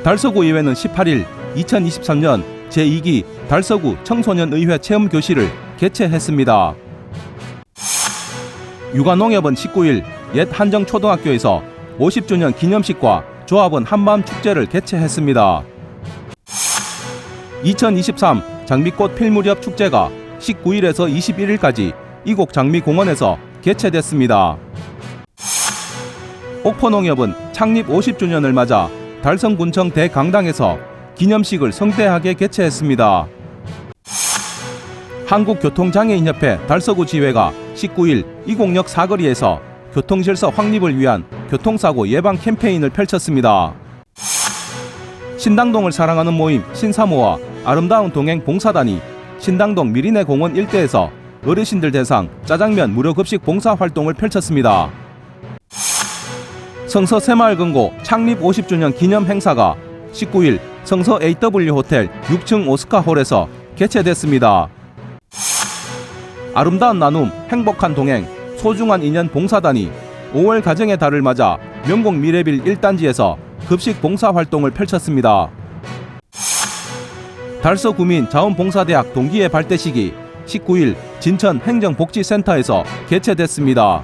달서구 의회는 18일 2023년 제2기 달서구 청소년의회 체험교실을 개최했습니다. 육아농협은 19일 옛 한정초등학교에서 50주년 기념식과 조합원 한밤 축제를 개최했습니다. 2023 장미꽃 필 무렵 축제가 19일에서 21일까지 이곡 장미공원에서 개최됐습니다. 옥포농협은 창립 50주년을 맞아 달성군청 대강당에서 기념식을 성대하게 개최했습니다. 한국교통장애인협회 달서구 지회가 19일 이곡역 사거리에서 교통질서 확립을 위한 교통사고 예방 캠페인을 펼쳤습니다. 신당동을 사랑하는 모임 신사모와 아름다운 동행 봉사단이 신당동 미리네 공원 일대에서 어르신들 대상 짜장면 무료 급식 봉사 활동을 펼쳤습니다. 성서 새마을금고 창립 50주년 기념 행사가 19일 성서 AW 호텔 6층 오스카홀에서 개최됐습니다. 아름다운 나눔, 행복한 동행, 소중한 인연 봉사단이 5월 가정의 달을 맞아 명곡 미래빌 1단지에서 급식 봉사 활동을 펼쳤습니다. 달서구민 자원봉사대학 동기의 발대식이 19일 진천 행정복지센터에서 개최됐습니다.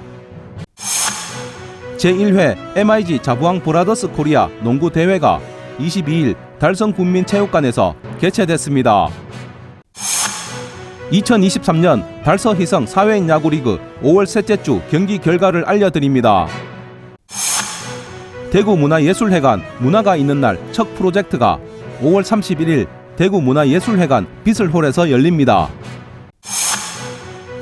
제1회 MIG 자부왕 브라더스 코리아 농구 대회가 22일 달성군민체육관에서 개최됐습니다. 2023년 달서희성 사회인 야구리그 5월 셋째 주 경기 결과를 알려드립니다. 대구문화예술회관 문화가 있는 날 첫 프로젝트가 5월 31일 대구문화예술회관 비슬홀에서 열립니다.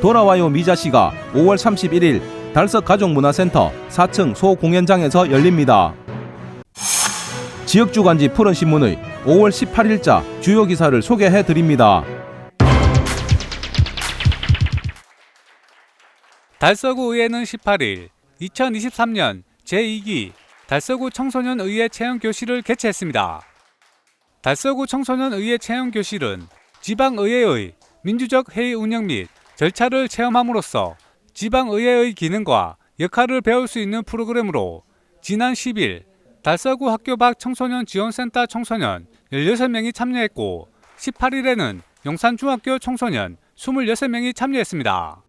돌아와요 미자씨가 5월 31일 달서가족문화센터 4층 소공연장에서 열립니다. 지역주간지 푸른신문의 5월 18일자 주요 기사를 소개해드립니다. 달서구의회는 18일 2023년 제2기 달서구 청소년의회 체험교실을 개최했습니다. 달서구 청소년의회 체험교실은 지방의회의 민주적 회의 운영 및 절차를 체험함으로써 지방의회의 기능과 역할을 배울 수 있는 프로그램으로 지난 10일 달서구 학교 밖 청소년 지원센터 청소년 16명이 참여했고 18일에는 용산중학교 청소년 26명이 참여했습니다.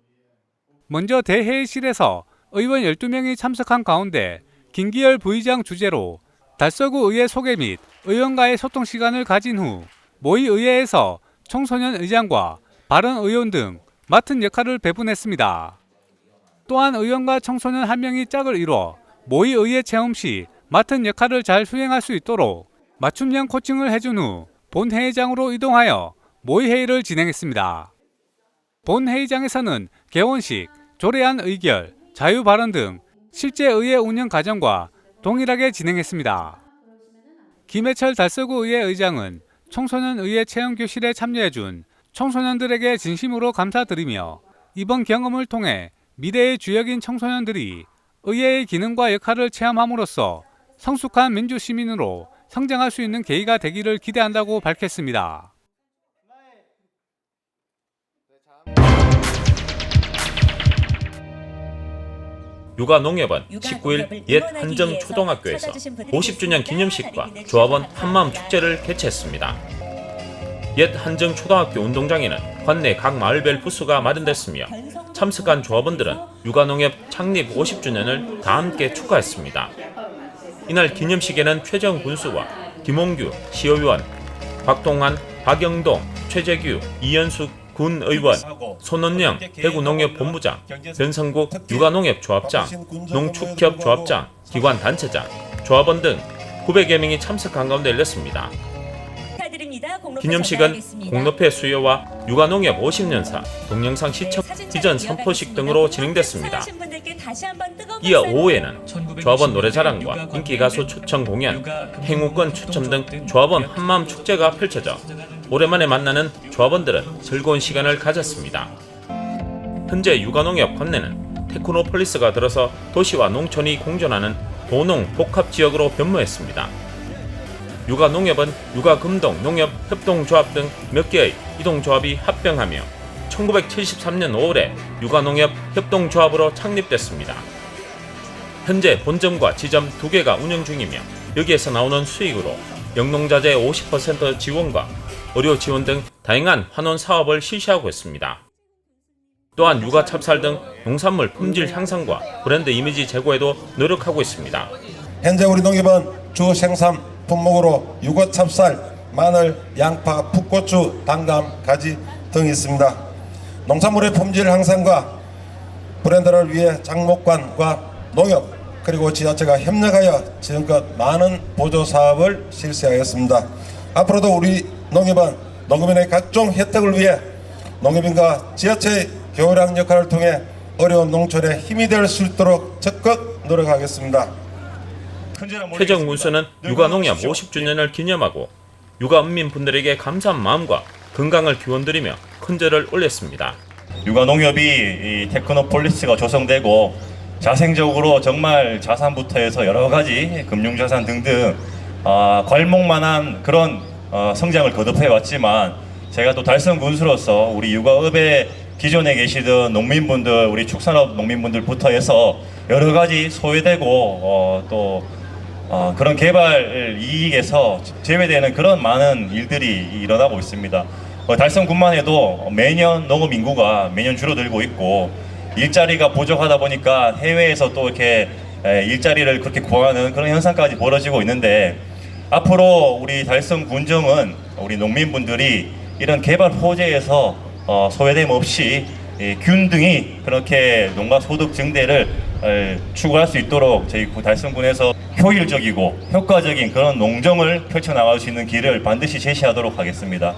먼저 대회의실에서 의원 12명이 참석한 가운데 김기열 부의장 주재로 달서구 의회 소개 및 의원과의 소통 시간을 가진 후 모의의회에서 청소년 의장과 발언 의원 등 맡은 역할을 배분했습니다. 또한 의원과 청소년 1명이 짝을 이뤄 모의의회 체험 시 맡은 역할을 잘 수행할 수 있도록 맞춤형 코칭을 해준 후 본회의장으로 이동하여 모의회의를 진행했습니다. 본회의장에서는 개원식, 조례안 의결, 자유발언 등 실제 의회 운영 과정과 동일하게 진행했습니다. 김해철 달서구 의회 의장은 청소년 의회 체험교실에 참여해준 청소년들에게 진심으로 감사드리며 이번 경험을 통해 미래의 주역인 청소년들이 의회의 기능과 역할을 체험함으로써 성숙한 민주시민으로 성장할 수 있는 계기가 되기를 기대한다고 밝혔습니다. 육아농협은 19일 옛 한정초등학교에서 50주년 기념식과 조합원 한마음 축제를 개최했습니다. 옛 한정초등학교 운동장에는 관내 각 마을별 부스가 마련됐으며 참석한 조합원들은 육아농협 창립 50주년을 다 함께 축하했습니다. 이날 기념식에는 최정 군수와 김홍규 시의원, 박동환, 박영동, 최재규, 이현숙 군의원, 손원영 대구농협본부장, 변성국 육아농협 조합장, 농축협 조합장, 기관단체장, 조합원 등 900여 명이 참석한 가운데 열렸습니다. 기념식은 공로패 수여와 육아농협 50년사 동영상 시청 이전 선포식 등으로 진행됐습니다. 이어 오후에는 조합원 노래자랑과 인기가수 초청 공연, 행운권 추첨 등 조합원 한마음 축제가 펼쳐져 오랜만에 만나는 조합원들은 즐거운 시간을 가졌습니다. 현재 육아농협 관내는 테크노폴리스가 들어서 도시와 농촌이 공존하는 도농 복합지역으로 변모했습니다. 육아농협은 육아금동 농협 협동조합 등 몇 개의 이동조합이 합병하며 1973년 5월에 육아농협 협동조합으로 창립됐습니다. 현재 본점과 지점 2개가 운영 중이며 여기에서 나오는 수익으로 영농자재 50% 지원과 의료 지원 등 다양한 환원 사업을 실시하고 있습니다. 또한 육아 찹쌀 등 농산물 품질 향상과 브랜드 이미지 제고에도 노력하고 있습니다. 현재 우리 농협은 주 생산 품목으로 육아 찹쌀, 마늘, 양파, 풋고추, 당감, 가지 등이 있습니다. 농산물의 품질 향상과 브랜드를 위해 장목관과 농협 그리고 지자체가 협력하여 지금껏 많은 보조 사업을 실시하였습니다. 앞으로도 우리 농협은 농업인의 각종 혜택을 위해 농협인과 지자체의 교류한 역할을 통해 어려운 농촌에 힘이 될 수 있도록 적극 노력하겠습니다. 최정 군수는 육아농협 50주년을 기념하고 육아은민분들에게 감사한 마음과 건강을 기원드리며 큰절을 올렸습니다. 육아농협이 이 테크노폴리스가 조성되고 자생적으로 정말 자산부터 해서 여러 가지 금융자산 등등 괄목만한 그런 성장을 거듭해 왔지만 제가 또 달성 군수로서 우리 육아업에 기존에 계시던 농민분들, 우리 축산업 농민분들부터 해서 여러 가지 소외되고 또 그런 개발 이익에서 제외되는 그런 많은 일들이 일어나고 있습니다. 달성군만 해도 매년 농업 인구가 매년 줄어들고 있고 일자리가 부족하다 보니까 해외에서 또 이렇게 일자리를 그렇게 구하는 그런 현상까지 벌어지고 있는데 앞으로 우리 달성군정은 우리 농민분들이 이런 개발 호재에서 소외됨 없이 균등히 그렇게 농가 소득 증대를 추구할 수 있도록 저희 달성군에서 효율적이고 효과적인 그런 농정을 펼쳐나갈 수 있는 길을 반드시 제시하도록 하겠습니다.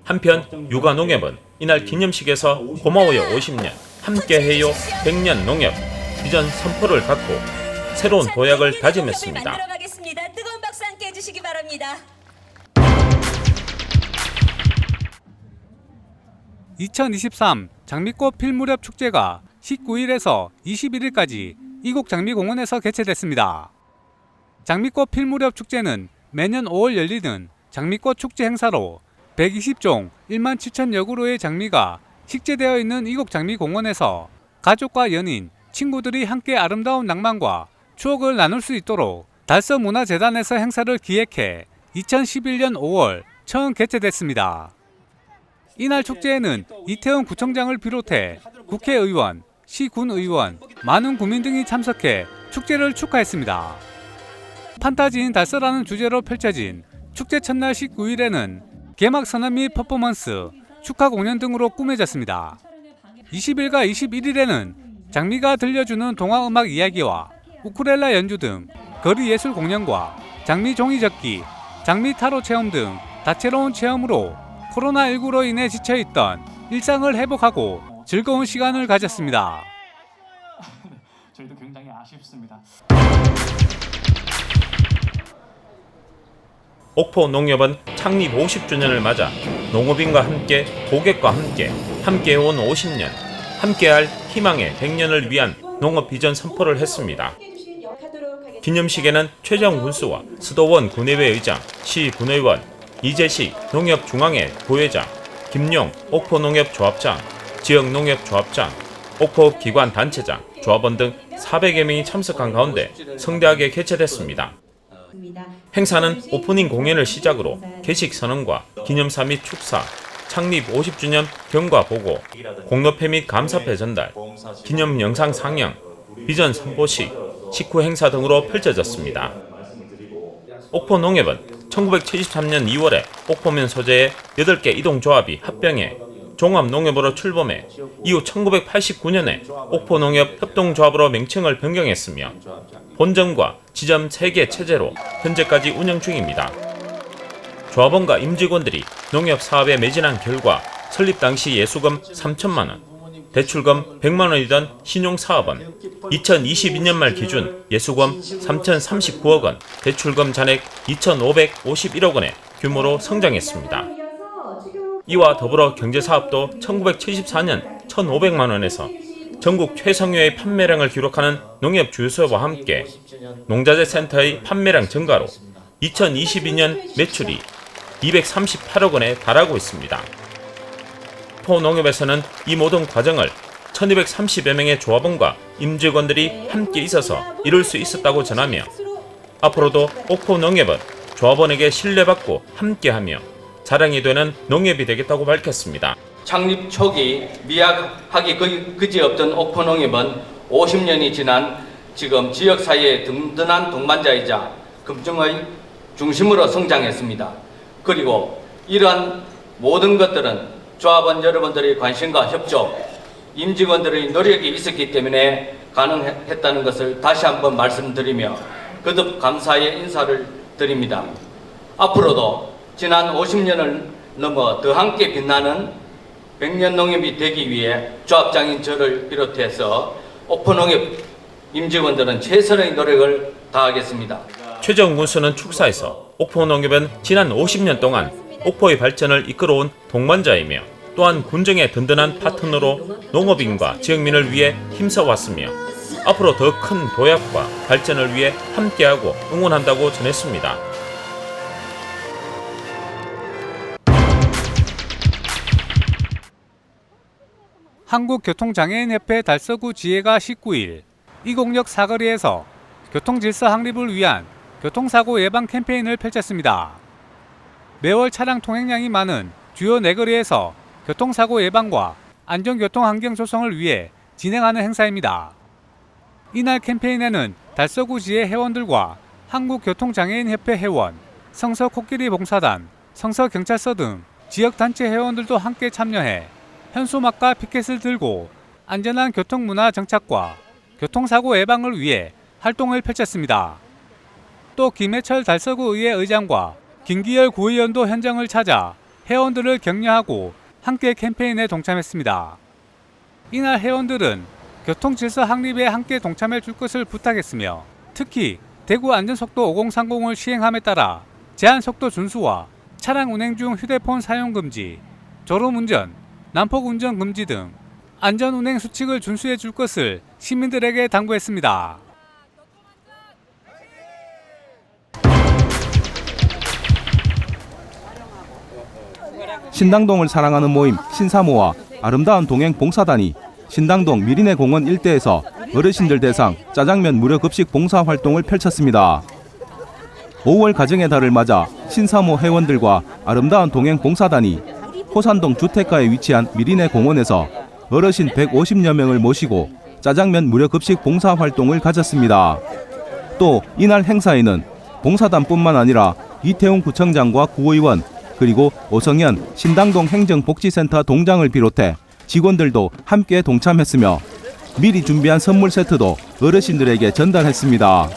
한편 육아농협은 이날 기념식에서 고마워요 50년, 함께해요 100년 농협 비전 선포를 갖고 새로운 도약을 다짐했습니다. 뜨거운 박수 함께 해주시기 바랍니다. 2023 장미꽃 필무렵 축제가 19일에서 21일까지 이곡 장미공원에서 개최됐습니다. 장미꽃 필무렵 축제는 매년 5월 열리는 장미꽃 축제 행사로 120종 1만 7천여 그루의 장미가 식재되어 있는 이곡 장미공원에서 가족과 연인, 친구들이 함께 아름다운 낭만과 추억을 나눌 수 있도록 달서문화재단에서 행사를 기획해 2011년 5월 처음 개최됐습니다. 이날 축제에는 이태원 구청장을 비롯해 국회의원, 시군의원, 많은 구민 등이 참석해 축제를 축하했습니다. 판타지인 달서라는 주제로 펼쳐진 축제 첫날 19일에는 개막 선언 및 퍼포먼스, 축하 공연 등으로 꾸며졌습니다. 20일과 21일에는 장미가 들려주는 동화음악 이야기와 우쿨렐라 연주 등 거리 예술 공연과 장미 종이접기, 장미 타로 체험 등 다채로운 체험으로 코로나19로 인해 지쳐있던 일상을 회복하고 즐거운 시간을 가졌습니다. 저희도 굉장히 아쉽습니다. 옥포 농협은 창립 50주년을 맞아 농업인과 함께 고객과 함께해온 50년, 함께할 희망의 100년을 위한 농업 비전 선포를 했습니다. 기념식에는 최정 군수와 스도원 군의회 의장, 시 군의원, 이재식 농협중앙회 부회장, 김용 옥포농협 조합장, 지역농협 조합장, 옥포 기관 단체장, 조합원 등 400여 명이 참석한 가운데 성대하게 개최됐습니다. 행사는 오프닝 공연을 시작으로 개식 선언과 기념사 및 축사, 창립 50주년 경과 보고, 공로패 및 감사패 전달, 기념 영상 상영, 비전 선포식, 식후 행사 등으로 펼쳐졌습니다. 옥포 농협은 1973년 2월에 옥포면 소재의 8개 이동조합이 합병해 종합농협으로 출범해 이후 1989년에 옥포농협 협동조합으로 명칭을 변경했으며 본점과 지점 3개 체제로 현재까지 운영 중입니다. 조합원과 임직원들이 농협 사업에 매진한 결과 설립 당시 예수금 3천만 원, 대출금 100만 원이던 신용사업은 2022년 말 기준 예수금 3,039억 원, 대출금 잔액 2,551억 원의 규모로 성장했습니다. 이와 더불어 경제사업도 1974년 1,500만 원에서 전국 최상위의 판매량을 기록하는 농협 주유소와 함께 농자재 센터의 판매량 증가로 2022년 매출이 238억 원에 달하고 있습니다. 옥포농협에서는 이 모든 과정을 1230여 명의 조합원과 임직원들이 함께 있어서 이룰 수 있었다고 전하며 앞으로도 옥포농협은 조합원에게 신뢰받고 함께하며 자랑이 되는 농협이 되겠다고 밝혔습니다. 창립 초기 미약하기 그지없던 옥포농협은 50년이 지난 지금 지역사회의 든든한 동반자이자 금정의 중심으로 성장했습니다. 그리고 이러한 모든 것들은 조합원 여러분들의 관심과 협조, 임직원들의 노력이 있었기 때문에 가능했다는 것을 다시 한번 말씀드리며 거듭 감사의 인사를 드립니다. 앞으로도 지난 50년을 넘어 더 함께 빛나는 100년 농협이 되기 위해 조합장인 저를 비롯해서 옥포농협 임직원들은 최선의 노력을 다하겠습니다. 최정 군수는 축사에서 옥포농협은 지난 50년 동안 옥포의 발전을 이끌어온 동반자이며 또한 군정의 든든한 파트너로 농업인과 지역민을 위해 힘써왔으며 앞으로 더 큰 도약과 발전을 위해 함께하고 응원한다고 전했습니다. 한국교통장애인협회 달서구 지회가 19일 이곡역 사거리에서 교통질서 확립을 위한 교통사고 예방 캠페인을 펼쳤습니다. 매월 차량 통행량이 많은 주요 4거리에서 교통사고 예방과 안전교통 환경 조성을 위해 진행하는 행사입니다. 이날 캠페인에는 달서구 지회 회원들과 한국교통장애인협회 회원, 성서코끼리 봉사단, 성서경찰서 등 지역단체 회원들도 함께 참여해 현수막과 피켓을 들고 안전한 교통문화 정착과 교통사고 예방을 위해 활동을 펼쳤습니다. 또 김해철 달서구 의회 의장과 김기열 구의원도 현장을 찾아 회원들을 격려하고 함께 캠페인에 동참했습니다. 이날 회원들은 교통질서 확립에 함께 동참해 줄 것을 부탁했으며 특히 대구 안전속도 5030을 시행함에 따라 제한속도 준수와 차량 운행 중 휴대폰 사용 금지, 졸음운전, 난폭운전 금지 등 안전운행 수칙을 준수해 줄 것을 시민들에게 당부했습니다. 신당동을 사랑하는 모임 신사모와 아름다운 동행 봉사단이 신당동 미리네 공원 일대에서 어르신들 대상 짜장면 무료 급식 봉사 활동을 펼쳤습니다. 5월 가정의 달을 맞아 신사모 회원들과 아름다운 동행 봉사단이 호산동 주택가에 위치한 미리네 공원에서 어르신 150여 명을 모시고 짜장면 무료 급식 봉사 활동을 가졌습니다. 또 이날 행사에는 봉사단뿐만 아니라 이태웅 구청장과 구의원 그리고 오성현 신당동 행정복지센터 동장을 비롯해 직원들도 함께 동참했으며 미리 준비한 선물 세트도 어르신들에게 전달했습니다.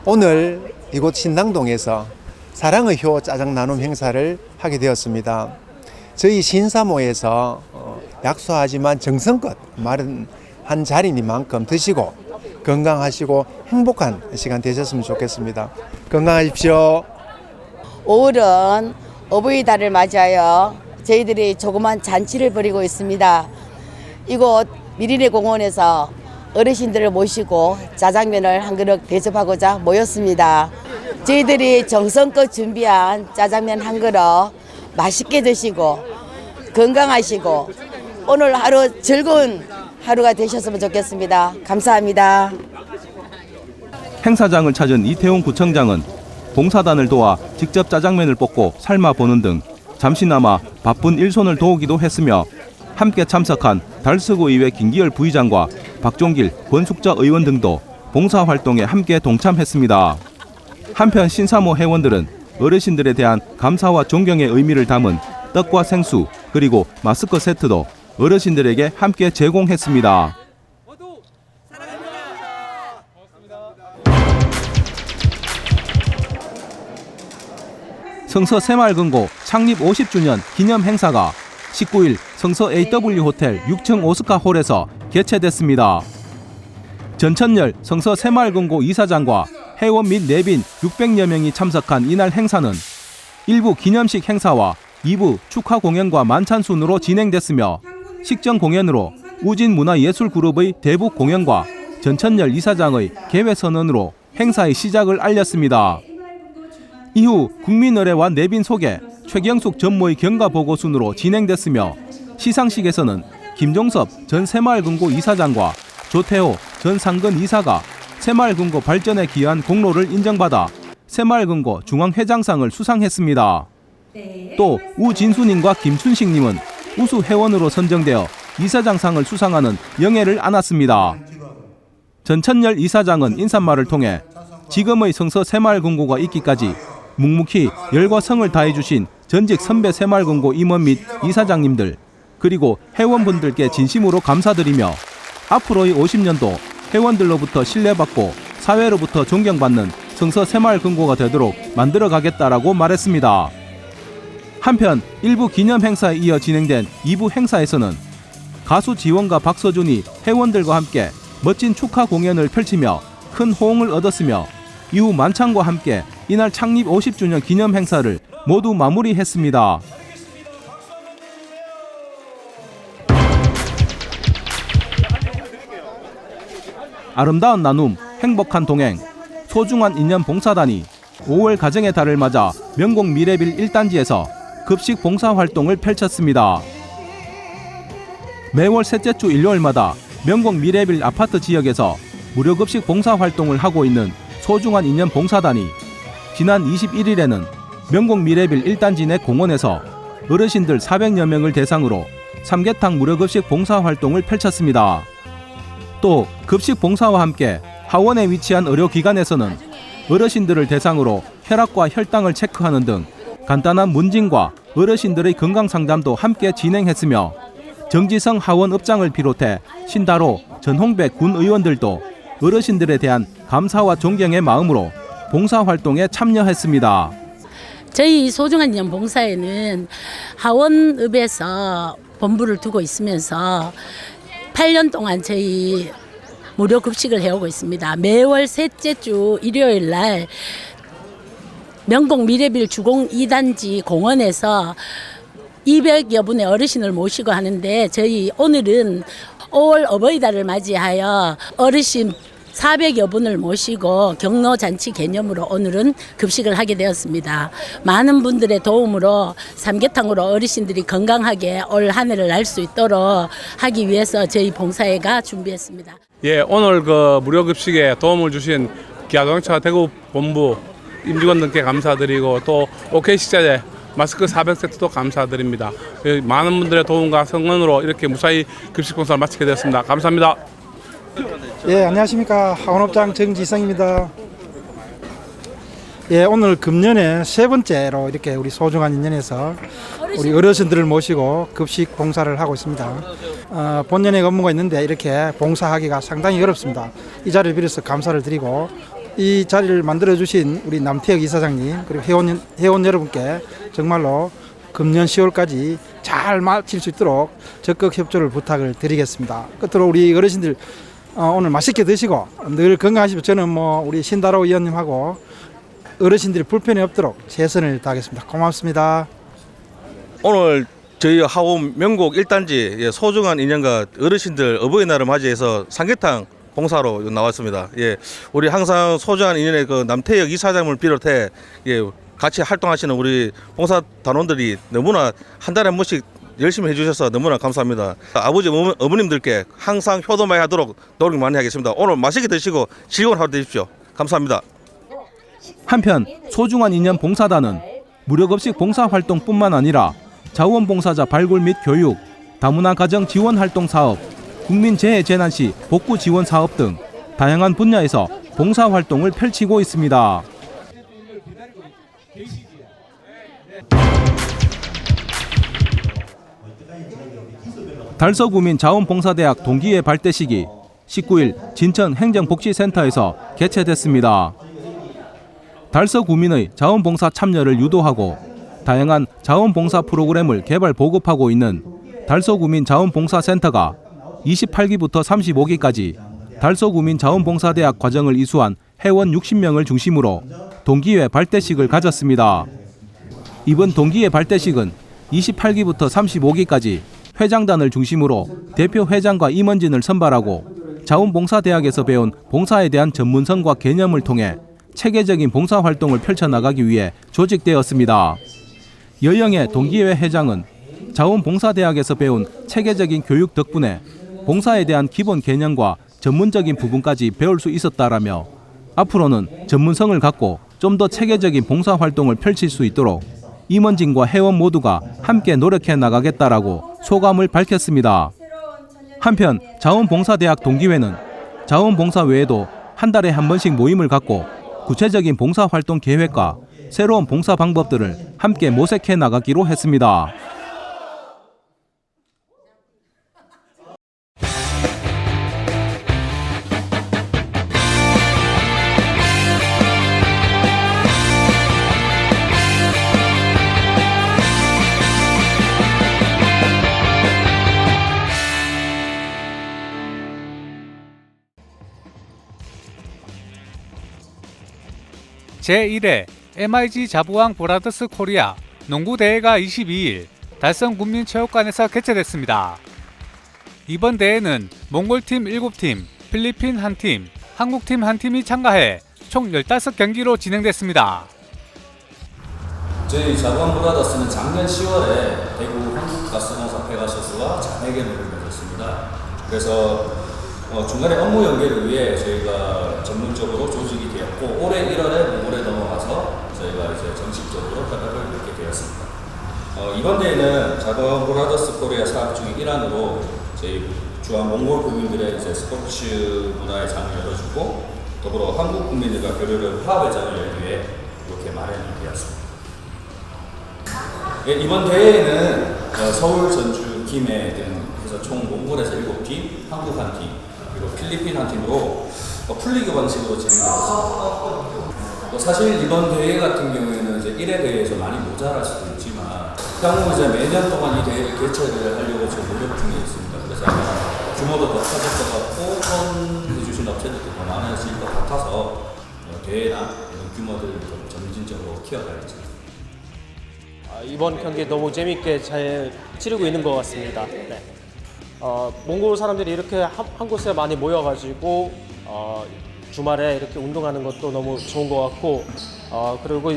오늘 이곳 신당동에서 사랑의 효 짜장 나눔 행사를 하게 되었습니다. 저희 신사모에서 약소하지만 정성껏 마련한 자리니만큼 드시고 건강하시고 행복한 시간 되셨으면 좋겠습니다. 건강하십시오. 5월은 어버이달을 맞아요. 저희들이 조그만 잔치를 벌이고 있습니다. 이곳 미리네 공원에서 어르신들을 모시고 짜장면을 한 그릇 대접하고자 모였습니다. 저희들이 정성껏 준비한 짜장면 한 그릇 맛있게 드시고 건강하시고 오늘 하루 즐거운 하루가 되셨으면 좋겠습니다. 감사합니다. 행사장을 찾은 이태웅 구청장은 봉사단을 도와 직접 짜장면을 볶고 삶아보는 등 잠시나마 바쁜 일손을 도우기도 했으며 함께 참석한 달서구 의회 김기열 부의장과 박종길, 권숙자 의원 등도 봉사활동에 함께 동참했습니다. 한편 신사모 회원들은 어르신들에 대한 감사와 존경의 의미를 담은 떡과 생수 그리고 마스크 세트도 어르신들에게 함께 제공했습니다. 성서 새마을금고 창립 50주년 기념 행사가 19일 성서 AW 호텔 6층 오스카홀에서 개최됐습니다. 전천열 성서 새마을금고 이사장과 회원 및 내빈 600여 명이 참석한 이날 행사는 1부 기념식 행사와 2부 축하 공연과 만찬 순으로 진행됐으며 식전 공연으로 우진문화예술그룹의 대북 공연과 전천열 이사장의 개회 선언으로 행사의 시작을 알렸습니다. 이후 국민의례와 내빈 소개, 최경숙 전무의 경과 보고 순으로 진행됐으며 시상식에서는 김종섭 전 새마을금고 이사장과 조태호 전 상근 이사가 새마을금고 발전에 기여한 공로를 인정받아 새마을금고 중앙회장상을 수상했습니다. 또 우진수님과 김춘식님은 우수 회원으로 선정되어 이사장상을 수상하는 영예를 안았습니다. 전천열 이사장은 인사말을 통해 지금의 성서 새마을금고가 있기까지 묵묵히 열과 성을 다해주신 전직 선배 새마을금고 임원 및 이사장님들 그리고 회원분들께 진심으로 감사드리며 앞으로의 50년도 회원들로부터 신뢰받고 사회로부터 존경받는 성서 새마을금고가 되도록 만들어가겠다라고 말했습니다. 한편 1부 기념 행사에 이어 진행된 2부 행사에서는 가수 지원과 박서준이 회원들과 함께 멋진 축하 공연을 펼치며 큰 호응을 얻었으며 이후 만찬과 함께 이날 창립 50주년 기념 행사를 모두 마무리했습니다. 아름다운 나눔, 행복한 동행, 소중한 인연 봉사단이 5월 가정의 달을 맞아 명곡 미래빌 1단지에서 급식 봉사 활동을 펼쳤습니다. 매월 셋째 주 일요일마다 명곡 미래빌 아파트 지역에서 무료 급식 봉사 활동을 하고 있는 소중한 인연 봉사단이 지난 21일에는 명곡 미래빌 1단지 내 공원에서 어르신들 400여 명을 대상으로 삼계탕 무료 급식 봉사 활동을 펼쳤습니다. 또 급식 봉사와 함께 하원에 위치한 의료기관에서는 어르신들을 대상으로 혈압과 혈당을 체크하는 등 간단한 문진과 어르신들의 건강 상담도 함께 진행했으며 정지성 하원읍장을 비롯해 신다로, 전홍백 군 의원들도 어르신들에 대한 감사와 존경의 마음으로 봉사활동에 참여했습니다. 저희 소중한 인연 봉사에는 하원읍에서 본부를 두고 있으면서 8년 동안 저희 무료 급식을 해오고 있습니다. 매월 셋째 주 일요일 날 명곡 미래빌 주공 2단지 공원에서 200여 분의 어르신을 모시고 하는데 저희 오늘은 5월 어버이달을 맞이하여 어르신 400여 분을 모시고 경로잔치 개념으로 오늘은 급식을 하게 되었습니다. 많은 분들의 도움으로 삼계탕으로 어르신들이 건강하게 올 한 해를 날 수 있도록 하기 위해서 저희 봉사회가 준비했습니다. 예, 오늘 그 무료 급식에 도움을 주신 기아자동차 대구 본부 임직원 등께 감사드리고 또 OK 식자재 마스크 400세트도 감사드립니다. 많은 분들의 도움과 성원으로 이렇게 무사히 급식 봉사를 마치게 되었습니다. 감사합니다. 예, 안녕하십니까. 하원업장 정지성입니다. 예, 오늘 금년에 세 번째로 이렇게 우리 소중한 인연에서 우리 어르신들을 모시고 급식 봉사를 하고 있습니다. 본연의 업무가 있는데 이렇게 봉사하기가 상당히 어렵습니다. 이 자리를 빌어서 감사를 드리고 이 자리를 만들어주신 우리 남태혁 이사장님 그리고 회원 여러분께 정말로 금년 10월까지 잘 마칠 수 있도록 적극 협조를 부탁을 드리겠습니다. 끝으로 우리 어르신들 오늘 맛있게 드시고 늘 건강하시고 저는 우리 신다로 의원님하고 어르신들이 불편이 없도록 최선을 다하겠습니다. 고맙습니다. 오늘 저희 하원 명곡 1단지 소중한 인연과 어르신들 어버이날을 맞이해서 삼계탕 봉사로 나왔습니다. 예, 우리 항상 소중한 인연의 그 남태혁 이사장을 비롯해 같이 활동하시는 우리 봉사 단원들이 너무나 한 달에 한 번씩 열심히 해주셔서 너무나 감사합니다. 아버지 어머님들께 항상 효도 많이 하도록 노력 많이 하겠습니다. 오늘 맛있게 드시고 즐거운 하루 되십시오. 감사합니다. 한편 소중한 인연 봉사단은 무료 급식 봉사 활동뿐만 아니라 자원봉사자 발굴 및 교육, 다문화 가정 지원 활동 사업, 국민재해재난 시 복구 지원 사업 등 다양한 분야에서 봉사 활동을 펼치고 있습니다. 달서구민 자원봉사대학 동기회 발대식이 19일 진천 행정복지센터에서 개최됐습니다. 달서구민의 자원봉사 참여를 유도하고 다양한 자원봉사 프로그램을 개발 보급하고 있는 달서구민 자원봉사센터가 28기부터 35기까지 달서구민 자원봉사대학 과정을 이수한 회원 60명을 중심으로 동기회 발대식을 가졌습니다. 이번 동기회 발대식은 28기부터 35기까지 회장단을 중심으로 대표 회장과 임원진을 선발하고 자원봉사대학에서 배운 봉사에 대한 전문성과 개념을 통해 체계적인 봉사활동을 펼쳐나가기 위해 조직되었습니다. 여영의 동기회 회장은 자원봉사대학에서 배운 체계적인 교육 덕분에 봉사에 대한 기본 개념과 전문적인 부분까지 배울 수 있었다라며 앞으로는 전문성을 갖고 좀 더 체계적인 봉사활동을 펼칠 수 있도록 임원진과 회원 모두가 함께 노력해 나가겠다라고 소감을 밝혔습니다. 한편 자원봉사대학 동기회는 자원봉사 외에도 한 달에 한 번씩 모임을 갖고 구체적인 봉사활동 계획과 새로운 봉사 방법들을 함께 모색해 나가기로 했습니다. 제1회 MIG 자부왕 브라더스 코리아 농구대회가 22일 달성국민체육관에서 개최됐습니다. 이번 대회는 몽골팀 7팀, 필리핀 1팀, 한국팀 1팀이 참가해 총 15경기로 진행됐습니다. 저희 자부왕 브라더스는 작년 10월에 대구 한국가스공사 페가서스와 잔해견을 맺었습니다. 그래서 중간에 업무 연계를 위해 저희가 전문적으로 조직이 되었고 올해 1월에 몽골에 넘어가서 저희가 이제 정식적으로 협약을 맺게 되었습니다. 이번 대회는 자부왕 브라더스 코리아 사업 중의 일환으로 저희 주한 몽골 국민들의 이제 스포츠 문화의 장을 열어주고 더불어 한국 국민들과 교류를 화합의 장을 열기 위해 이렇게 마련이 되었습니다. 예, 이번 대회에는 서울, 전주, 김해 등 해서 총 몽골에서 7팀, 한국 1팀, 그리고 필리핀 1팀으로 풀리그 방식으로 진행되었습니다. 사실 이번 대회 같은 경우에는 이제 1회 대회에서 많이 모자랄 수도 있지만 향후 이제 매년 동안 이 대회를 개최를 하려고 지금 노력 중에 있습니다. 그래서 아마 규모도 더 커질 것 같고 후원해주신 업체들도 더 많아질 것 같아서 대회나 이런 규모들을 좀 점진적으로 키워가야죠. 이번 경기 너무 재밌게 잘 치르고 있는 것 같습니다. 네. 몽골 사람들이 이렇게 한 곳에 많이 모여가지고 주말에 이렇게 운동하는 것도 너무 좋은 것 같고 그리고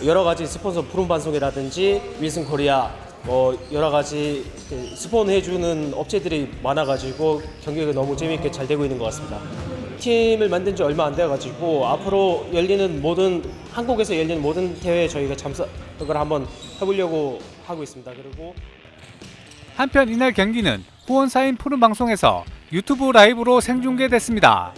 여러 가지 스폰서 푸른 방송이라든지 위슨 코리아 여러 가지 스폰해주는 업체들이 많아가지고 경기가 너무 재밌게 잘 되고 있는 것 같습니다. 팀을 만든 지 얼마 안 돼가지고 앞으로 한국에서 열리는 모든 대회에 저희가 참석을 한번 해보려고 하고 있습니다. 그리고 한편 이날 경기는 후원사인 푸른방송에서 유튜브 라이브로 생중계됐습니다.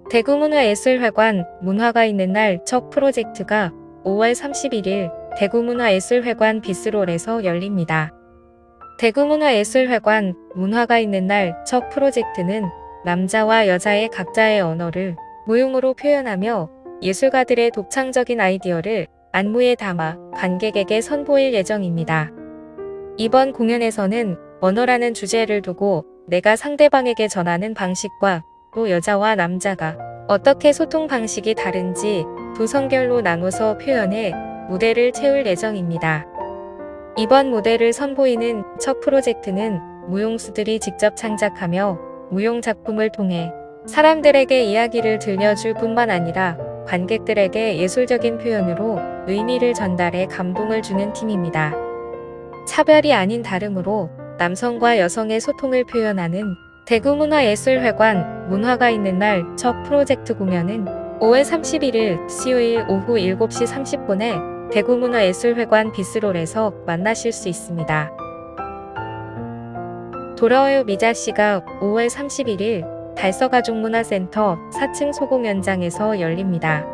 대구문화예술회관 문화가 있는 날 첫 프로젝트가 5월 31일 대구문화예술회관 비스롤에서 열립니다. 대구문화예술회관 문화가 있는 날 첫 프로젝트는 남자와 여자의 각자의 언어를 무용으로 표현하며 예술가들의 독창적인 아이디어를 안무에 담아 관객에게 선보일 예정입니다. 이번 공연에서는 언어라는 주제를 두고 내가 상대방에게 전하는 방식과 또 여자와 남자가 어떻게 소통 방식이 다른지 두 성결로 나눠서 표현해 무대를 채울 예정입니다. 이번 무대를 선보이는 첫 프로젝트는 무용수들이 직접 창작하며 무용 작품을 통해 사람들에게 이야기를 들려줄 뿐만 아니라 관객들에게 예술적인 표현으로 의미를 전달해 감동을 주는 팀입니다. 차별이 아닌 다름으로 남성과 여성의 소통을 표현하는 대구문화예술회관 문화가 있는 날 첫 프로젝트 공연은 5월 31일 수요일 오후 7시 30분에 대구문화예술회관 비스롤에서 만나실 수 있습니다. 돌아와요 미자씨가 5월 31일 달서가족문화센터 4층 소공연장에서 열립니다.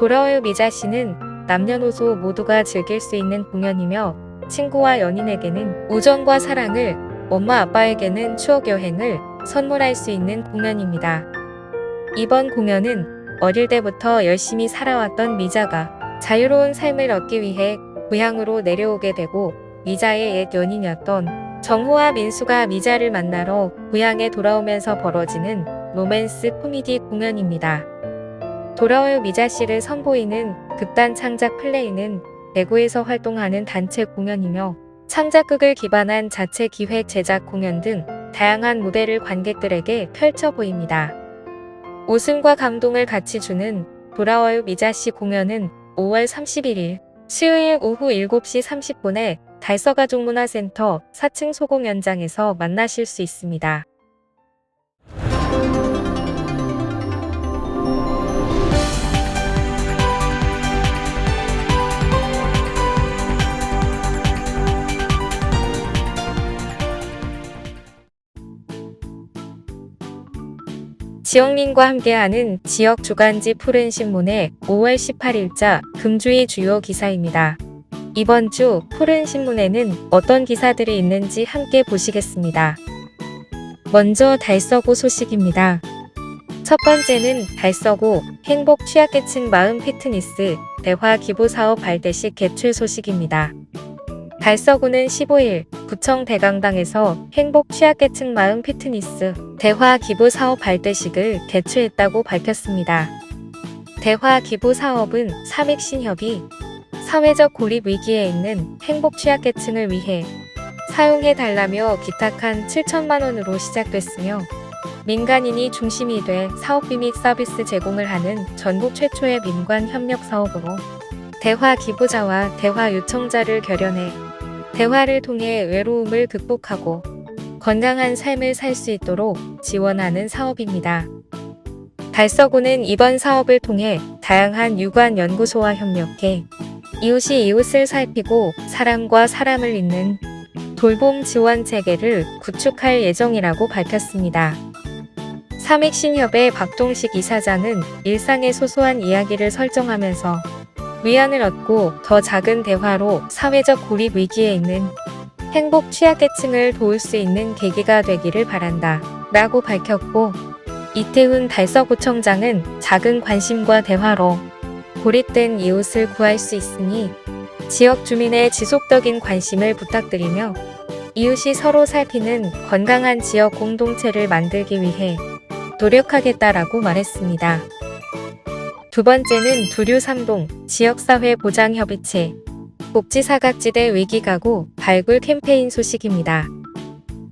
돌아와요 미자씨는 남녀노소 모두가 즐길 수 있는 공연이며 친구와 연인에게는 우정과 사랑을, 엄마 아빠에게는 추억 여행을 선물할 수 있는 공연입니다. 이번 공연은 어릴 때부터 열심히 살아왔던 미자가 자유로운 삶을 얻기 위해 고향으로 내려오게 되고 미자의 옛 연인이었던 정호와 민수가 미자를 만나러 고향에 돌아오면서 벌어지는 로맨스 코미디 공연입니다. 돌아와요 미자씨를 선보이는 극단 창작 플레이는 대구에서 활동하는 단체 공연이며 창작극을 기반한 자체 기획 제작 공연 등 다양한 무대를 관객들에게 펼쳐 보입니다. 웃음과 감동을 같이 주는 돌아와요 미자씨 공연은 5월 31일 수요일 오후 7시 30분에 달서가족문화센터 4층 소공연장에서 만나실 수 있습니다. 지역민과 함께하는 지역 주간지 푸른 신문의 5월 18일자 금주의 주요 기사입니다. 이번 주 푸른 신문에는 어떤 기사들이 있는지 함께 보시겠습니다. 먼저 달서구 소식입니다. 첫 번째는 달서구 행복 취약계층 마음 피트니스 대화 기부 사업 발대식 개최 소식입니다. 달서구는 15일 구청 대강당에서 행복 취약계층 마음 피트니스 대화 기부 사업 발대식을 개최했다고 밝혔습니다. 대화 기부 사업은 삼익신협이 사회적 고립 위기에 있는 행복 취약계층을 위해 사용해달라며 기탁한 7천만 원으로 시작됐으며 민간인이 중심이 돼 사업비 및 서비스 제공을 하는 전국 최초의 민관 협력 사업으로 대화 기부자와 대화 요청자를 결연해 대화를 통해 외로움을 극복하고 건강한 삶을 살 수 있도록 지원하는 사업입니다. 달서구는 이번 사업을 통해 다양한 유관 연구소와 협력해 이웃이 이웃을 살피고 사람과 사람을 잇는 돌봄 지원 체계를 구축할 예정이라고 밝혔습니다. 삼익신협의 박동식 이사장은 일상의 소소한 이야기를 설정하면서 위안을 얻고 더 작은 대화로 사회적 고립 위기에 있는 행복 취약계층을 도울 수 있는 계기가 되기를 바란다 라고 밝혔고, 이태훈 달서구청장은 작은 관심과 대화로 고립된 이웃을 구할 수 있으니 지역 주민의 지속적인 관심을 부탁드리며 이웃이 서로 살피는 건강한 지역 공동체를 만들기 위해 노력하겠다라고 말했습니다. 두 번째는 두류3동 지역사회보장협의체 복지사각지대 위기가구 발굴 캠페인 소식입니다.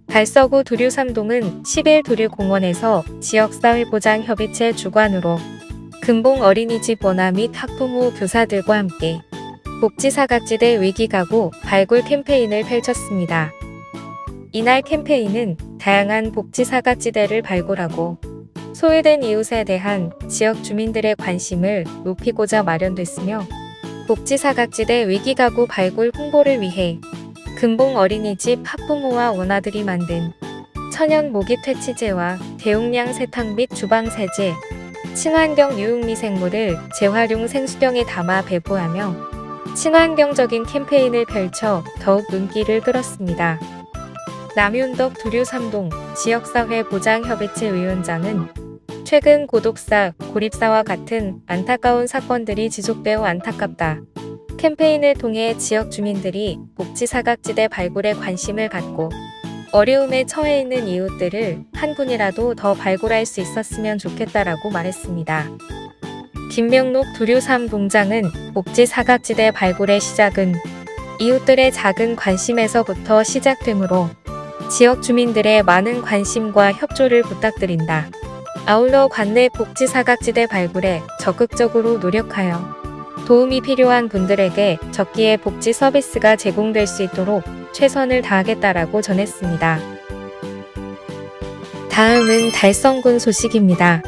달서구 두류3동은 10일 두류공원에서 지역사회보장협의체 주관으로 금봉 어린이집 원화 및 학부모 교사들과 함께 복지사각지대 위기가구 발굴 캠페인을 펼쳤습니다. 이날 캠페인은 다양한 복지사각지대를 발굴하고 소외된 이웃에 대한 지역 주민들의 관심을 높이고자 마련됐으며, 복지사각지대 위기가구 발굴 홍보를 위해 금봉 어린이집 학부모와 원아들이 만든 천연 모기 퇴치제와 대용량 세탁 및 주방 세제, 친환경 유흥미생물을 재활용 생수병에 담아 배부하며 친환경적인 캠페인을 펼쳐 더욱 눈길을 끌었습니다. 남윤덕 두류3동 지역사회보장협의체 위원장은 최근 고독사, 고립사와 같은 안타까운 사건들이 지속되어 안타깝다. 캠페인을 통해 지역 주민들이 복지사각지대 발굴에 관심을 갖고 어려움에 처해 있는 이웃들을 한 분이라도 더 발굴할 수 있었으면 좋겠다라고 말했습니다. 김명록 두류3동장은 복지사각지대 발굴의 시작은 이웃들의 작은 관심에서부터 시작되므로 지역 주민들의 많은 관심과 협조를 부탁드린다. 아울러 관내 복지사각지대 발굴에 적극적으로 노력하여 도움이 필요한 분들에게 적기에 복지 서비스가 제공될 수 있도록 최선을 다하겠다라고 전했습니다. 다음은 달성군 소식입니다.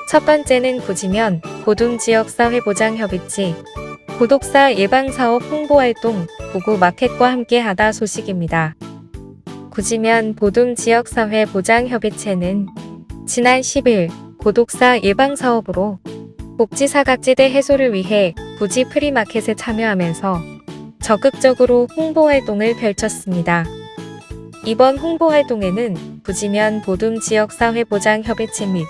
첫 번째는 구지면 고둠지역사회보장협의체 고독사 예방사업 홍보활동 보구 마켓과 함께하다 소식입니다. 구지면 보둠지역사회보장협의체는 지난 10일 고독사 예방사업으로 복지 사각지대 해소를 위해 부지 프리마켓에 참여하면서 적극적으로 홍보 활동을 펼쳤습니다. 이번 홍보 활동에는 부지면 보둠 지역사회보장협의체 및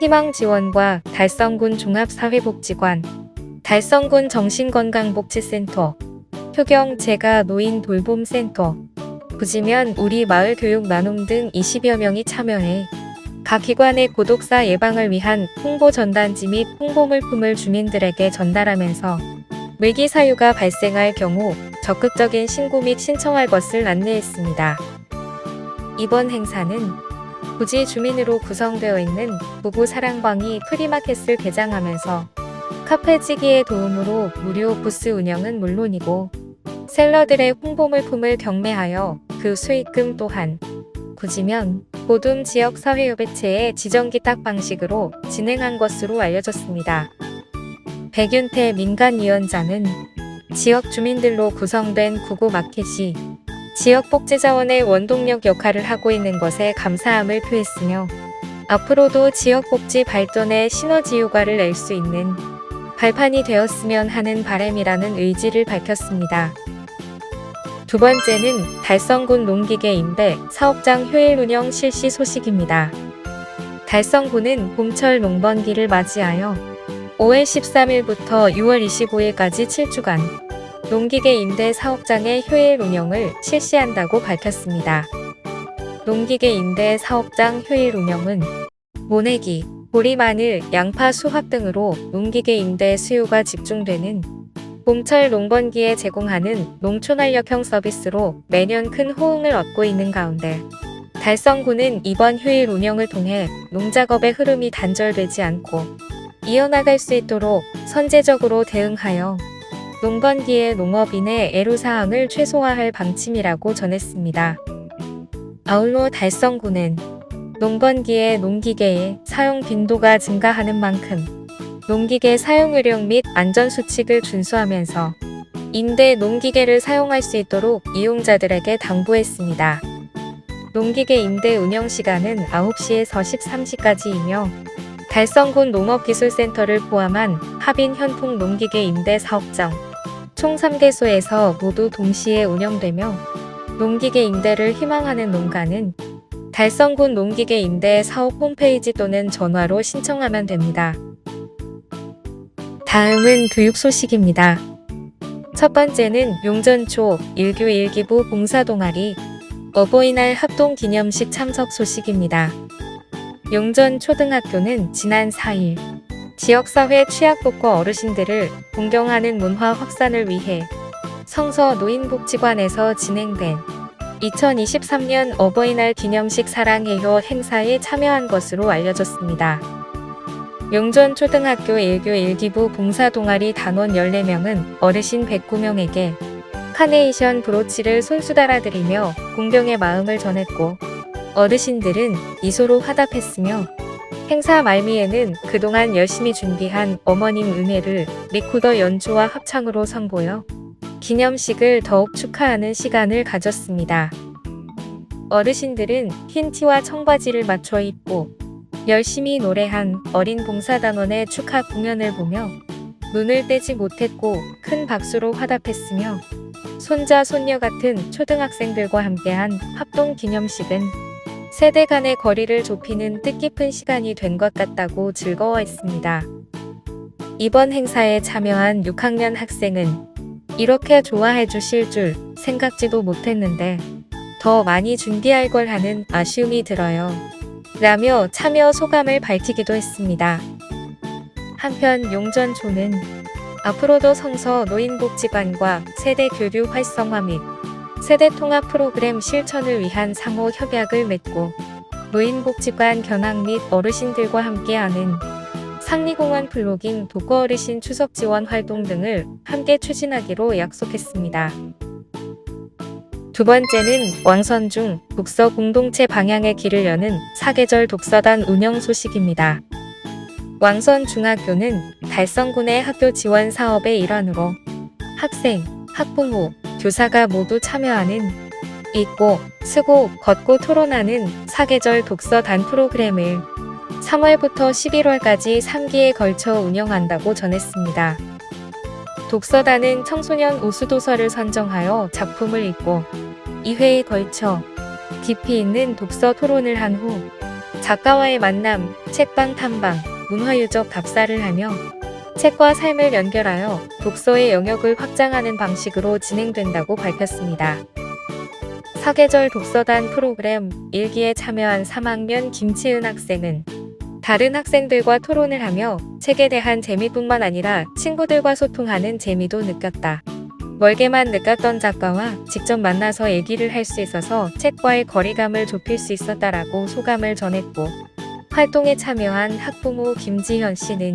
희망지원과 달성군 종합사회복지관, 달성군 정신건강복지센터, 효경 재가 노인 돌봄센터, 부지면 우리 마을 교육 나눔 등 20여 명이 참여해 각 기관의 고독사 예방을 위한 홍보 전단지 및 홍보 물품을 주민들에게 전달하면서 외기 사유가 발생할 경우 적극적인 신고 및 신청할 것을 안내했습니다. 이번 행사는 부지 주민으로 구성되어 있는 부부 사랑방이 프리마켓을 개장하면서 카페지기의 도움으로 무료 부스 운영은 물론이고 셀러들의 홍보 물품을 경매하여 그 수익금 또한 부지면 보둠 지역사회협의체의 지정기탁 방식으로 진행한 것으로 알려졌습니다. 백윤태 민간위원장은 지역 주민들로 구성된 구구마켓이 지역 복지자원의 원동력 역할을 하고 있는 것에 감사함을 표했으며 앞으로도 지역 복지 발전에 시너지 효과를 낼 수 있는 발판이 되었으면 하는 바람이라는 의지를 밝혔습니다. 두 번째는 달성군 농기계 임대 사업장 효율 운영 실시 소식입니다. 달성군은 봄철 농번기를 맞이하여 5월 13일부터 6월 25일까지 7주간 농기계 임대 사업장의 효율 운영을 실시한다고 밝혔습니다. 농기계 임대 사업장 효율 운영은 모내기, 보리, 마늘, 양파, 수확 등으로 농기계 임대 수요가 집중되는 봄철 농번기에 제공하는 농촌활력형 서비스로 매년 큰 호응을 얻고 있는 가운데 달성군은 이번 효율 운영을 통해 농작업의 흐름이 단절되지 않고 이어나갈 수 있도록 선제적으로 대응하여 농번기의 농업인의 애로사항을 최소화할 방침이라고 전했습니다. 아울러 달성군은 농번기에 농기계의 사용 빈도가 증가하는 만큼 농기계 사용 요령 및 안전수칙을 준수하면서 임대 농기계를 사용할 수 있도록 이용자들에게 당부했습니다. 농기계 임대 운영 시간은 9시에서 13시까지이며 달성군 농업기술센터를 포함한 합인 현풍 농기계 임대 사업장 총 3개소에서 모두 동시에 운영되며 농기계 임대를 희망하는 농가는 달성군 농기계 임대 사업 홈페이지 또는 전화로 신청하면 됩니다. 다음은 교육 소식입니다. 첫 번째는 용전초 1교 1기부 봉사동아리 어버이날 합동기념식 참석 소식입니다. 용전초등학교는 지난 4일 지역사회 취약복고 어르신들을 공경하는 문화 확산을 위해 성서 노인복지관에서 진행된 2023년 어버이날 기념식 사랑해요 행사에 참여한 것으로 알려졌습니다. 용전초등학교 1교 1기부 봉사동아리 단원 14명은 어르신 109명에게 카네이션 브로치를 손수 달아드리며 공경의 마음을 전했고 어르신들은 미소로 화답했으며 행사 말미에는 그동안 열심히 준비한 어머님 은혜를 리코더 연주와 합창으로 선보여 기념식을 더욱 축하하는 시간을 가졌습니다. 어르신들은 흰 티와 청바지를 맞춰 입고 열심히 노래한 어린 봉사단원의 축하 공연을 보며 눈을 떼지 못했고 큰 박수로 화답했으며 손자 손녀 같은 초등학생들과 함께한 합동 기념식은 세대 간의 거리를 좁히는 뜻깊은 시간이 된 것 같다고 즐거워했습니다. 이번 행사에 참여한 6학년 학생은 이렇게 좋아해 주실 줄 생각지도 못했는데 더 많이 준비할 걸 하는 아쉬움이 들어요. 라며 참여 소감을 밝히기도 했습니다. 한편 용전초는 앞으로도 성서 노인복지관과 세대 교류 활성화 및 세대 통합 프로그램 실천을 위한 상호 협약을 맺고 노인복지관 견학 및 어르신들과 함께하는 상리공원 플로깅 독거 어르신 추석 지원 활동 등을 함께 추진하기로 약속했습니다. 두 번째는 왕선중 독서 공동체 방향의 길을 여는 사계절 독서단 운영 소식입니다. 왕선중학교는 달성군의 학교 지원 사업의 일환으로 학생, 학부모, 교사가 모두 참여하는 읽고, 쓰고, 걷고 토론하는 사계절 독서단 프로그램을 3월부터 11월까지 3기에 걸쳐 운영한다고 전했습니다. 독서단은 청소년 우수도서를 선정하여 작품을 읽고 2회에 걸쳐 깊이 있는 독서 토론을 한 후 작가와의 만남, 책방 탐방, 문화유적 답사를 하며 책과 삶을 연결하여 독서의 영역을 확장하는 방식으로 진행된다고 밝혔습니다. 사계절 독서단 프로그램 1기에 참여한 3학년 김치은 학생은 다른 학생들과 토론을 하며 책에 대한 재미뿐만 아니라 친구들과 소통하는 재미도 느꼈다. 멀게만 느꼈던 작가와 직접 만나서 얘기를 할 수 있어서 책과의 거리감을 좁힐 수 있었다라고 소감을 전했고, 활동에 참여한 학부모 김지현 씨는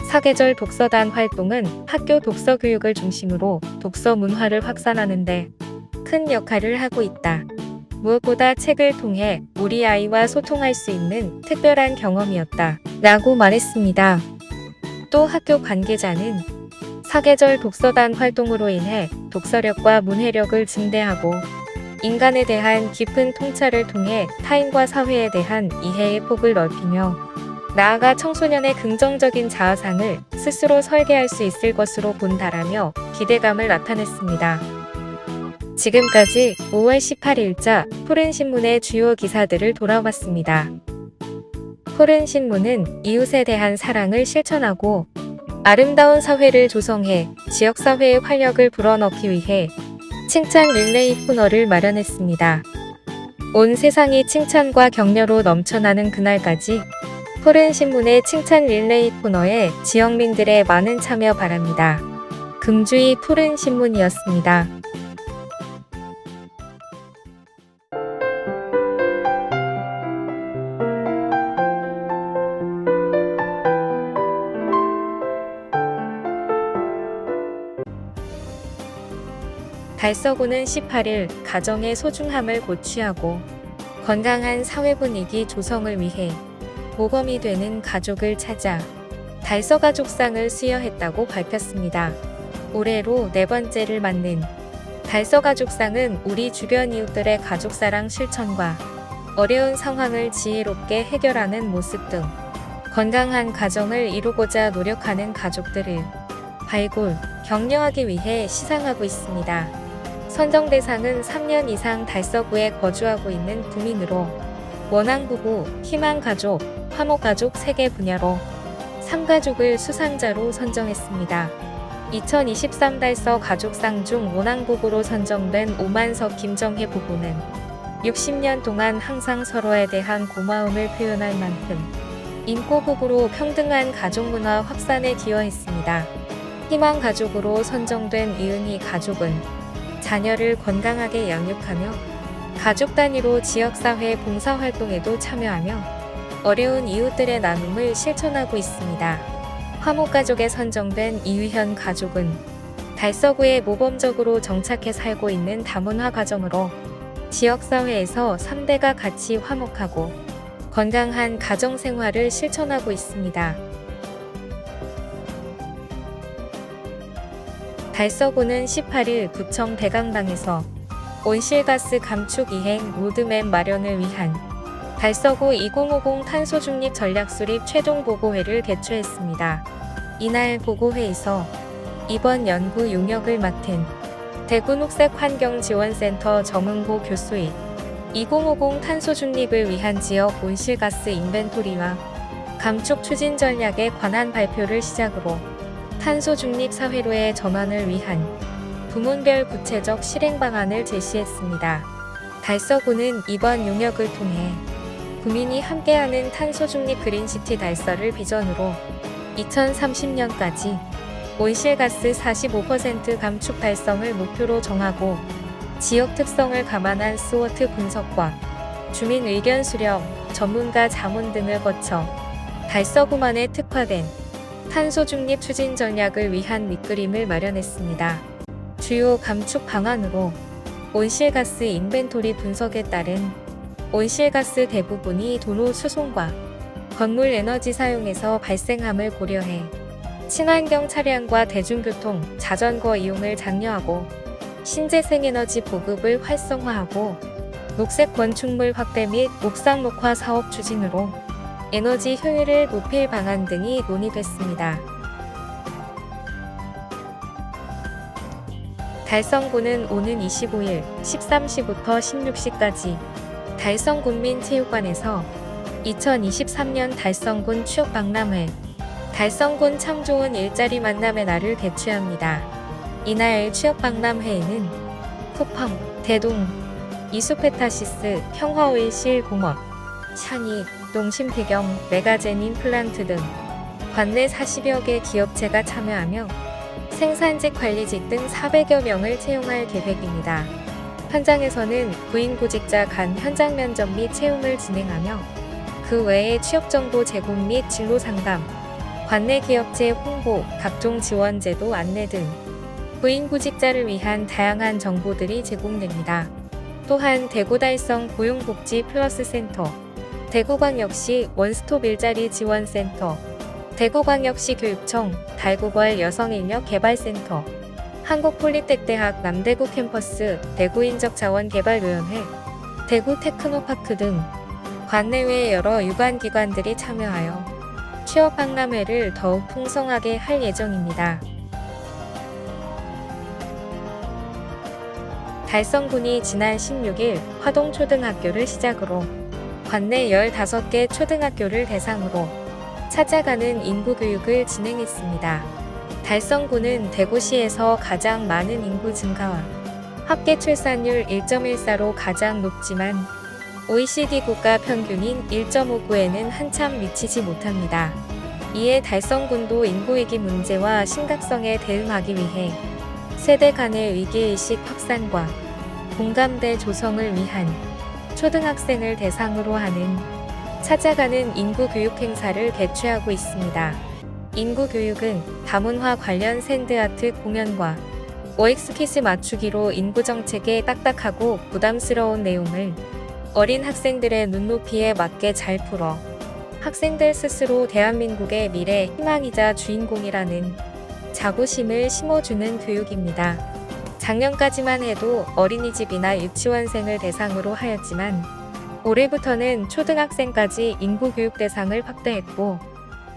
사계절 독서단 활동은 학교 독서 교육을 중심으로 독서 문화를 확산하는 데 큰 역할을 하고 있다. 무엇보다 책을 통해 우리 아이와 소통할 수 있는 특별한 경험이었다. 라고 말했습니다. 또 학교 관계자는 사계절 독서단 활동으로 인해 독서력과 문해력을 증대하고 인간에 대한 깊은 통찰을 통해 타인과 사회에 대한 이해의 폭을 넓히며 나아가 청소년의 긍정적인 자아상을 스스로 설계할 수 있을 것으로 본다라며 기대감을 나타냈습니다. 지금까지 5월 18일자 푸른신문의 주요 기사들을 돌아봤습니다. 푸른신문은 이웃에 대한 사랑을 실천하고 아름다운 사회를 조성해 지역사회의 활력을 불어넣기 위해 칭찬 릴레이 코너를 마련했습니다. 온 세상이 칭찬과 격려로 넘쳐나는 그날까지 푸른신문의 칭찬 릴레이 코너에 지역민들의 많은 참여 바랍니다. 금주의 푸른신문이었습니다. 달서구는 18일 가정의 소중함을 고취하고 건강한 사회 분위기 조성을 위해 모범이 되는 가족을 찾아 달서가족상을 수여했다고 밝혔습니다. 올해로 4번째를 맞는 달서가족상은 우리 주변 이웃들의 가족사랑 실천과 어려운 상황을 지혜롭게 해결하는 모습 등 건강한 가정을 이루고자 노력하는 가족들을 발굴, 격려하기 위해 시상하고 있습니다. 선정 대상은 3년 이상 달서구에 거주하고 있는 구민으로 원앙부부, 희망가족, 화목가족 3개 분야로 3가족을 수상자로 선정했습니다. 2023 달서 가족상 중 원앙부부로 선정된 오만석 김정혜 부부는 60년 동안 항상 서로에 대한 고마움을 표현할 만큼 인꼬부부로 평등한 가족문화 확산에 기여했습니다. 희망가족으로 선정된 이은희 가족은 자녀를 건강하게 양육하며 가족 단위로 지역사회 봉사활동에도 참여하며 어려운 이웃들의 나눔을 실천하고 있습니다. 화목가족에 선정된 이휘현 가족은 달서구에 모범적으로 정착해 살고 있는 다문화 가정으로 지역사회에서 3대가 같이 화목하고 건강한 가정생활을 실천하고 있습니다. 달서구는 18일 구청 대강당에서 온실가스 감축 이행 로드맵 마련을 위한 달서구 2050 탄소중립 전략 수립 최종 보고회를 개최했습니다. 이날 보고회에서 이번 연구 용역을 맡은 대구녹색환경지원센터 정은보 교수의 2050 탄소중립을 위한 지역 온실가스 인벤토리와 감축 추진 전략에 관한 발표를 시작으로 탄소중립 사회로의 전환을 위한 부문별 구체적 실행 방안을 제시했습니다. 달서구는 이번 용역을 통해 구민이 함께하는 탄소중립 그린시티 달서를 비전으로 2030년까지 온실가스 45% 감축 달성을 목표로 정하고 지역 특성을 감안한 스워트 분석과 주민 의견 수렴, 전문가 자문 등을 거쳐 달서구만의 특화된 탄소중립 추진 전략을 위한 밑그림을 마련했습니다. 주요 감축 방안으로 온실가스 인벤토리 분석에 따른 온실가스 대부분이 도로 수송과 건물 에너지 사용에서 발생함을 고려해 친환경 차량과 대중교통, 자전거 이용을 장려하고 신재생에너지 보급을 활성화하고 녹색 건축물 확대 및 옥상 녹화 사업 추진으로 에너지 효율을 높일 방안 등이 논의됐습니다. 달성군은 오는 25일 13시부터 16시까지 달성군민체육관에서 2023년 달성군 추억박람회, 달성군 참 좋은 일자리 만남의 날을 개최합니다. 이날 추억박람회에는 쿠팡, 대동, 이수페타시스, 평화오일실 공업, 샤니, 농심배경, 메가젠 임플란트 등 관내 40여 개 기업체가 참여하며 생산직 관리직 등 400여 명을 채용할 계획입니다. 현장에서는 구인구직자 간 현장 면접 및 채용을 진행하며 그 외에 취업정보 제공 및 진로 상담, 관내 기업체 홍보, 각종 지원 제도 안내 등 구인구직자를 위한 다양한 정보들이 제공됩니다. 또한 대구달성 고용복지 플러스 센터, 대구광역시 원스톱 일자리 지원센터, 대구광역시 교육청, 달구벌 여성인력개발센터, 한국폴리텍대학 남대구 캠퍼스, 대구인적자원개발위원회, 대구테크노파크 등 관내외 여러 유관기관들이 참여하여 취업박람회를 더욱 풍성하게 할 예정입니다. 달성군이 지난 16일 화동초등학교를 시작으로 관내 15개 초등학교를 대상으로 찾아가는 인구교육을 진행했습니다. 달성군은 대구시에서 가장 많은 인구 증가와 합계 출산율 1.14로 가장 높지만 OECD 국가 평균인 1.59에는 한참 미치지 못합니다. 이에 달성군도 인구위기 문제와 심각성에 대응하기 위해 세대 간의 위기의식 확산과 공감대 조성을 위한 초등학생을 대상으로 하는 찾아가는 인구교육 행사를 개최하고 있습니다. 인구교육은 다문화 관련 샌드아트 공연과 OX 퀴즈 맞추기로 인구정책에 딱딱하고 부담스러운 내용을 어린 학생들의 눈높이에 맞게 잘 풀어 학생들 스스로 대한민국의 미래 희망이자 주인공이라는 자부심을 심어주는 교육입니다. 작년까지만 해도 어린이집이나 유치원생을 대상으로 하였지만 올해부터는 초등학생까지 인구교육 대상을 확대했고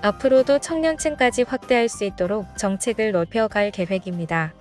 앞으로도 청년층까지 확대할 수 있도록 정책을 넓혀갈 계획입니다.